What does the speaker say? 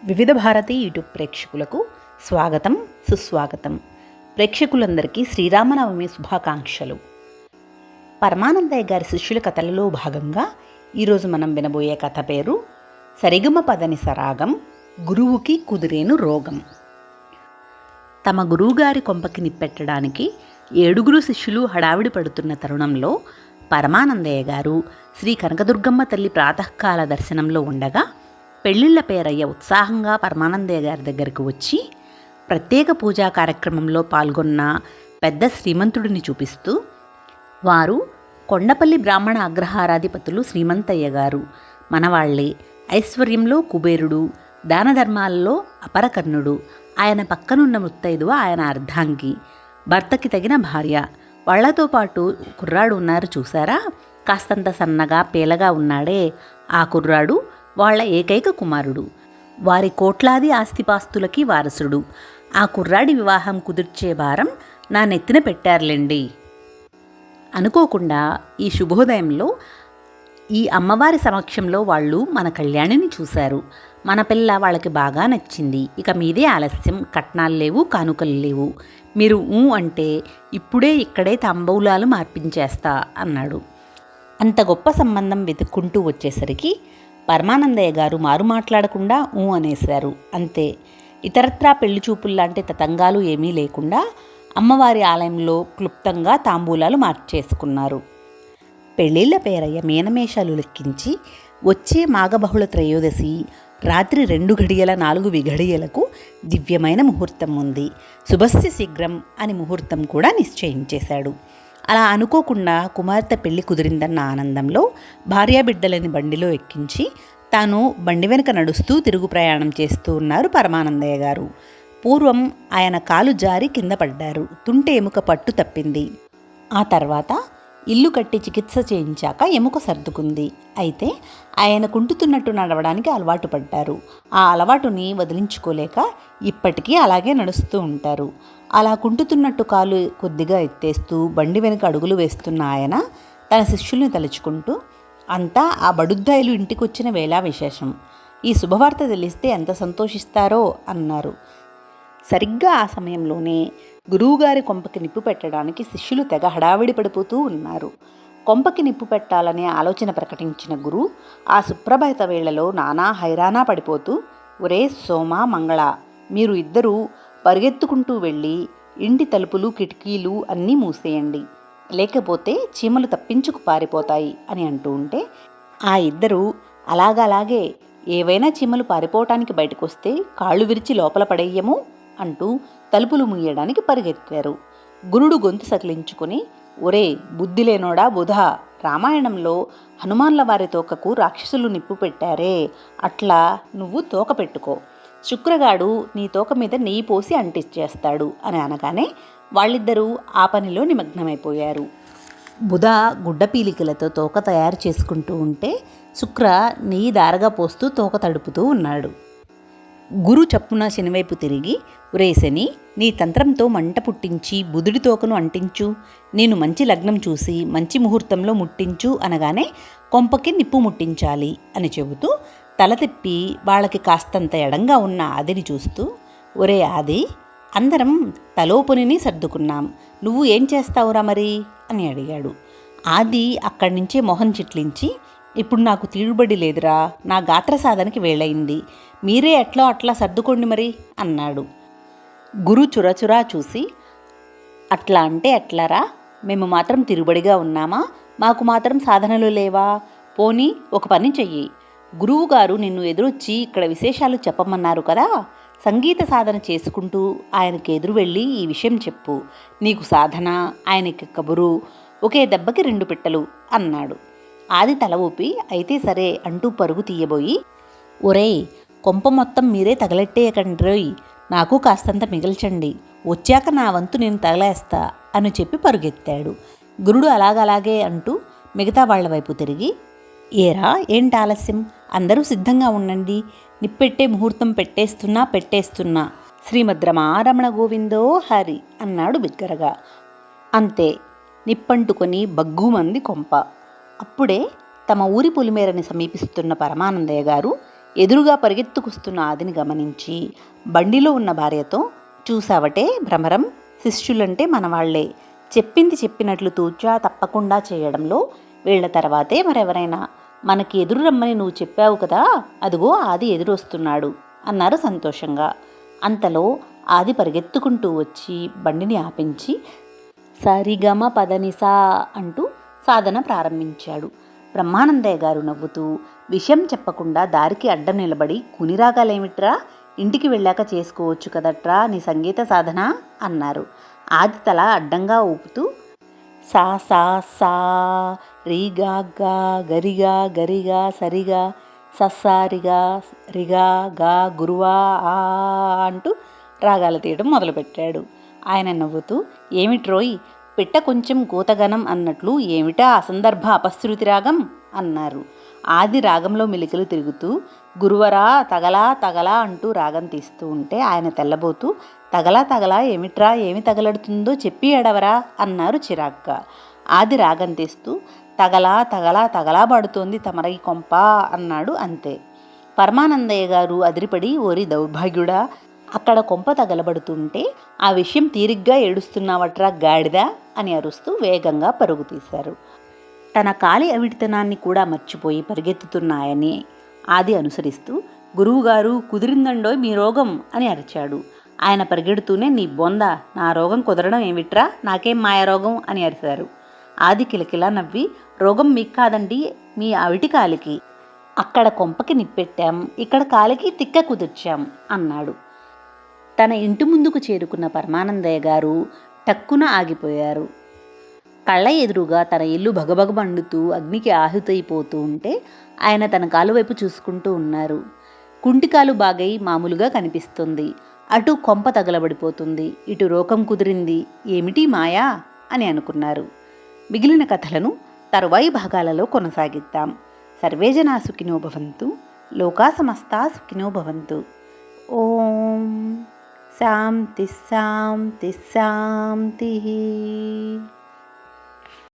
వివిధ భారతి యూట్యూబ్ ప్రేక్షకులకు స్వాగతం, సుస్వాగతం. ప్రేక్షకులందరికీ శ్రీరామనవమి శుభాకాంక్షలు. పరమానందయ్య గారి శిష్యుల కథలలో భాగంగా ఈరోజు మనం వినబోయే కథ పేరు సరిగమ పదని సరాగం గురువుకి కుదిరేను రోగం. తమ గురువుగారి కొంపకి నిప్పెట్టడానికి 7 శిష్యులు హడావిడి పడుతున్న తరుణంలో పరమానందయ్య గారు శ్రీ కనకదుర్గమ్మ తల్లి ప్రాతకాల దర్శనంలో ఉండగా పెళ్ళిళ్ళ పేరయ్య ఉత్సాహంగా పరమానందయ్య గారి దగ్గరకు వచ్చి ప్రత్యేక పూజా కార్యక్రమంలో పాల్గొన్న పెద్ద శ్రీమంతుడిని చూపిస్తూ, వారు కొండపల్లి బ్రాహ్మణ అగ్రహారాధిపతులు శ్రీమంతయ్య గారు, మనవాళ్లే, ఐశ్వర్యంలో కుబేరుడు, దాన ధర్మాలలో అపరకర్ణుడు, ఆయన పక్కనున్న ముత్తైదువ ఆయన అర్ధాంగి, భర్తకి తగిన భార్య, వాళ్లతో పాటు కుర్రాడు ఉన్నారు చూసారా, కాస్తంత సన్నగా పేలగా ఉన్నాడే, ఆ కుర్రాడు వాళ్ల ఏకైక కుమారుడు, వారి కోట్లాది ఆస్తిపాస్తులకి వారసుడు. ఆ కుర్రాడి వివాహం కుదిర్చే భారం నా నెత్తిన పెట్టారులేండి. అనుకోకుండా ఈ శుభోదయంలో ఈ అమ్మవారి సమక్షంలో వాళ్ళు మన కళ్యాణిని చూశారు. మన పిల్ల వాళ్ళకి బాగా నచ్చింది. ఇక మీదే ఆలస్యం, కట్నాలు లేవు, కానుకలు లేవు. మీరు అంటే ఇప్పుడే ఇక్కడే తాంబూలాలు మార్పించేస్తా అన్నాడు. అంత గొప్ప సంబంధం వెతుక్కుంటూ వచ్చేసరికి పరమానందయ్య గారు మారు మాట్లాడకుండా అనేశారు. అంతే. ఇతరత్రా పెళ్లి చూపుల్లాంటి తతంగాలు ఏమీ లేకుండా అమ్మవారి ఆలయంలో క్లుప్తంగా తాంబూలాలు మార్చేసుకున్నారు. పెళ్ళిళ్ళ పేరయ్య మీనమేషాలు లెక్కించి వచ్చే మాఘబహుళ త్రయోదశి రాత్రి 2:04 దివ్యమైన ముహూర్తం ఉంది, శుభస్య శీఘ్రం అని ముహూర్తం కూడా నిశ్చయించేశాడు. అలా అనుకోకుండా కుమార్తె పెళ్లి కుదిరిందన్న ఆనందంలో భార్యాబిడ్డలని బండిలో ఎక్కించి తాను బండి వెనుక నడుస్తూ తిరుగు ప్రయాణం చేస్తూ ఉన్నారు పరమానందయ్య గారు. పూర్వం ఆయన కాలు జారి కింద పడ్డారు. తుంటె ఎముక పట్టు తప్పింది. ఆ తర్వాత ఇల్లు కట్టి చికిత్స చేయించాక ఎముక సర్దుకుంది. అయితే ఆయన కుంటుతున్నట్టు నడవడానికి అలవాటు పడ్డారు. ఆ అలవాటుని వదిలించుకోలేక ఇప్పటికీ అలాగే నడుస్తూ ఉంటారు. అలా కుంటుతున్నట్టు కాలు కొద్దిగా ఎత్తేస్తూ బండి వెనుక అడుగులు వేస్తున్న ఆయన తన శిష్యుల్ని తలుచుకుంటూ, అంతా ఆ బడుద్దాయిలు ఇంటికొచ్చిన వేళ విశేషం, ఈ శుభవార్త తెలిస్తే ఎంత సంతోషిస్తారో అన్నారు. సరిగ్గా ఆ సమయంలోనే గురువుగారి కొంపకి నిప్పు పెట్టడానికి శిష్యులు తెగ హడావిడి పడిపోతూ ఉన్నారు. కొంపకి నిప్పు పెట్టాలనే ఆలోచన ప్రకటించిన గురు ఆ సుప్రభాత వేళలో నానా హైరానా పడిపోతూ, ఒరే సోమ, మంగళ, మీరు ఇద్దరూ పరిగెత్తుకుంటూ వెళ్ళి ఇంటి తలుపులు కిటికీలు అన్నీ మూసేయండి, లేకపోతే చీమలు తప్పించుకు పారిపోతాయి అని అంటూ ఉంటే, ఆ ఇద్దరూ అలాగే, ఏవైనా చీమలు పారిపోవటానికి బయటకొస్తే కాళ్ళు విరిచి లోపల పడేయము అంటూ తలుపులు ముయ్యడానికి పరిగెత్తారు. గురుడు గొంతు సకిలించుకొని, ఒరే బుద్ధి లేనోడా బుధా, రామాయణంలో హనుమాన్ల వారి తోకకు రాక్షసులు నిప్పు పెట్టారే, అట్లా నువ్వు తోక పెట్టుకో, శుక్రగాడు నీ తోక మీద నెయ్యి పోసి అంటించేస్తాడు అని అనగానే వాళ్ళిద్దరూ ఆ పనిలో నిమగ్నమైపోయారు. బుధ గుడ్డ పీలికలతో తోక తయారు చేసుకుంటూ ఉంటే శుక్ర నెయ్యి దారగా పోస్తూ తోక తడుపుతూ ఉన్నాడు. గురు చప్పున శనివైపు తిరిగి, ఒరే శని, నీ తంత్రంతో మంట పుట్టించి బుధుడి తోకను అంటించు, నేను మంచి లగ్నం చూసి మంచి ముహూర్తంలో ముట్టించు అనగానే కొంపకి నిప్పు ముట్టించాలి అని చెబుతూ తల తిప్పి వాళ్ళకి కాస్తంత ఎడంగా ఉన్న ఆదిని చూస్తూ, ఒరే ఆది, అందరం తలోపుని సర్దుకున్నాం, నువ్వు ఏం చేస్తావురా మరి అని అడిగాడు. ఆది అక్కడి నుంచే మొహం చిట్లించి, ఇప్పుడు నాకు తీరుబడి లేదురా, నా గాత్ర సాధనకి వేళయింది, మీరే ఎట్లా అట్లా సర్దుకోండి మరి అన్నాడు. గురు చురచురా చూసి, అట్లా అంటే ఎట్లారా, మేము మాత్రం తిరుబడిగా ఉన్నామా, మాకు మాత్రం సాధనలు లేవా, పోనీ ఒక పని చెయ్యి, గురువుగారు నిన్ను ఎదురొచ్చి ఇక్కడ విశేషాలు చెప్పమన్నారు కదా, సంగీత సాధన చేసుకుంటూ ఆయనకి ఎదురు వెళ్ళి ఈ విషయం చెప్పు, నీకు సాధన, ఆయనకి కబురు, ఒకే దెబ్బకి 2 పిట్టలు అన్నాడు. ఆది తల ఊపి అయితే సరే అంటూ పరుగు తీయబోయి, ఒరేయ్ కొంప మొత్తం మీరే తగలెట్టేయకండ్రోయ్, నాకు కాస్తంత మిగిల్చండి, వచ్చాక నా వంతు నేను తగలేస్తా అని చెప్పి పరుగెత్తాడు. గురుడు అలాగే అంటూ మిగతా వాళ్ల వైపు తిరిగి, ఏరా ఏంటి ఆలస్యం, అందరూ సిద్ధంగా ఉండండి, నిప్పెట్టే ముహూర్తం పెట్టేస్తున్నా, శ్రీమద్ రమారమణ గోవిందో హరి అన్నాడు బిగ్గరగా. అంతే, నిప్పంటుకొని బగ్గుమంది కొంప. అప్పుడే తమ ఊరి పులిమేరని సమీపిస్తున్న పరమానందయ్య గారు ఎదురుగా పరిగెత్తుకొస్తున్న ఆదిని గమనించి బండిలో ఉన్న భార్యతో, చూసావటే భ్రమరం, శిష్యులంటే మనవాళ్లే, చెప్పింది చెప్పినట్లు తూచా తప్పకుండా చేయడంలో వీళ్ల తర్వాతే మరెవరైనా, మనకి ఎదురు రమ్మని నువ్వు చెప్పావు కదా, అదిగో ఆది ఎదురొస్తున్నాడు అన్నారు సంతోషంగా. అంతలో ఆది పరిగెత్తుకుంటూ వచ్చి బండిని ఆపించి సరిగమ పదనిసా అంటూ సాధన ప్రారంభించాడు. బ్రహ్మానందయ్య గారు నవ్వుతూ విషయం చెప్పకుండా దారికి అడ్డం నిలబడి, కునిరాగాలేమిట్రా, ఇంటికి వెళ్ళాక చేసుకోవచ్చు కదట్రా నీ సంగీత సాధన అన్నారు. ఆది తల అడ్డంగా ఊపుతూ సా సా సా రీగా గా గరిగా గరిగా సరిగా సస్సారిగా రిగా గా గురువా ఆ అంటూ రాగాలు తీయడం మొదలుపెట్టాడు. ఆయన నవ్వుతూ, ఏమిట్రోయ్ పిట్ట కొంచెం కూతగనం అన్నట్లు ఏమిటా అసందర్భ అపశృతి రాగం అన్నారు. ఆది రాగంలో మెలికలు తిరుగుతూ గురువరా తగలా తగలా అంటూ రాగం తీస్తూ ఉంటే ఆయన తెల్లబోతూ, తగలా తగలా ఏమిట్రా, ఏమి తగలడుతుందో చెప్పి ఎడవరా అన్నారు చిరాగ్గా. ఆది రాగం తీస్తూ తగలా తగలా తగలా పడుతోంది తమరై కొంప అన్నాడు. అంతే. పరమానందయ్య గారు అదిరిపడి, ఓరి దౌర్భాగ్యుడా, అక్కడ కొంప తగలబడుతుంటే ఆ విషయం తీరిగ్గా ఏడుస్తున్నావట్రా గాడిదా అని అరుస్తూ వేగంగా పరుగు తీశారు. తన కాలి అవిటితనాన్ని కూడా మర్చిపోయి పరిగెత్తుతున్న ఆయన్ని ఆది అనుసరిస్తూ, గురువుగారు కుదిరిందండోయ్ మీ రోగం అని అరిచాడు. ఆయన పరిగెడుతూనే, నీ బొంద, నా రోగం కుదరడం ఏమిట్రా, నాకేం మాయరోగం అని అరిశారు. ఆది కిలకిలా నవ్వి, రోగం మీకు కాదండి, మీ అవిటి కాలికి, అక్కడ కొంపకి నిప్పెట్టాం, ఇక్కడ కాలికి తిక్క కుదిర్చాం అన్నాడు. తన ఇంటి ముందుకు చేరుకున్న పరమానందయ్య గారు టక్కున ఆగిపోయారు. కళ్ళ ఎదురుగా తన ఇల్లు భగభగ మండుతూ అగ్నికి ఆహుతైపోతూ ఉంటే ఆయన తన కాలు వైపు చూసుకుంటూ ఉన్నారు. కుంటికాలు బాగై మామూలుగా కనిపిస్తుంది, అటు కొంప తగలబడిపోతుంది, ఇటు రోగం కుదిరింది, ఏమిటి మాయా అని అనుకున్నారు. మిగిలిన కథలను తరువాయి భాగాలలో కొనసాగిద్దాం. సర్వేజనా సుఖినో భవంతు, లోకా సమస్తా సుఖినో భవంతు. ఓం శాంతి శాంతి శాంతి.